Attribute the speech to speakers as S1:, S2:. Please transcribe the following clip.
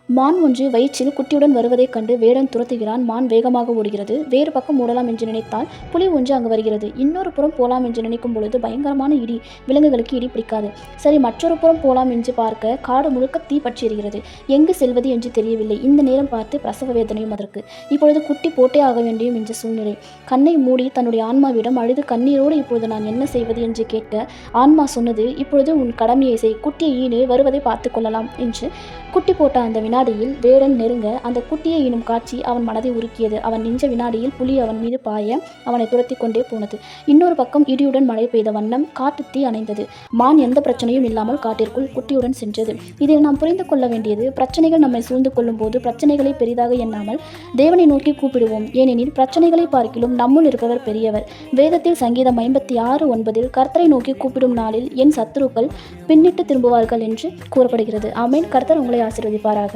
S1: மான் ஒன்று வயிற்றில் குட்டியுடன் வருவதைக் கண்டு வேடன் துரத்துகிறான். மான் வேகமாக ஓடுகிறது. வேறு பக்கம் ஓடலாம் என்று நினைத்தால் புலி ஒன்று அங்கு வருகிறது. இன்னொரு புறம் போலாம் என்று நினைக்கும் பொழுது பயங்கரமான இடி. விலங்குகளுக்கு இடி பிடிக்காது. சரி, மற்றொரு புறம் போலாம் என்று பார்க்க காடு முழுக்க தீ பற்றி எரிகிறது. எங்கு செல்வது என்று தெரியவில்லை. இந்த நேரம் பார்த்து பிரசவ வேதனையும் அதற்கு. இப்பொழுது குட்டி போட்டே ஆக வேண்டியும் என்ற சூழ்நிலை. கண்ணை மூடி தன்னுடைய ஆன்மாவிடம் அழுது கண்ணீரோடு இப்பொழுது நான் என்ன செய்வது என்று கேட்க ஆன்மா சொன்னது, இப்பொழுது உன் கடமையை செய், குட்டியை ஈடு, வருவதை பார்த்து கொள்ளலாம் என்று. குட்டி போட்ட அந்த வினாடியில் வேடன் நெருங்க அந்த குட்டியை ஈனும் காட்சி அவன் மனதை உருக்கியது. அவன் நின்ற வினாடியில் புலி அவன் மீது பாய அவனை துரத்தி கொண்டே போனது. இன்னொரு பக்கம் இடியுடன் மழை பெய்த வண்ணம் காட்டுத்தீ அணைந்தது. மான் எந்த பிரச்சனையும் இல்லாமல் காட்டிற்குள் குட்டியுடன் சென்றது. இதில் நாம் புரிந்து கொள்ள வேண்டியது, பிரச்சனைகள் நம்மை சூழ்ந்து கொள்ளும் போது பிரச்சனைகளை பெரிதாக எண்ணாமல் தேவனை நோக்கி கூப்பிடுவோம். ஏனெனில் பிரச்சனைகளை பார்க்கிலும் நம்முள் இருப்பவர் பெரியவர். வேதத்தில் சங்கீதம் 56:9 கர்த்தரை நோக்கி கூப்பிடும் நாளில் என் சத்துருக்கள் பின்னிட்டு திரும்புவார்கள் என்று கூறப்படுகிறது. ஆமென். கர்த்தர் உங்களை ஆசீர்வதிப்பாராக.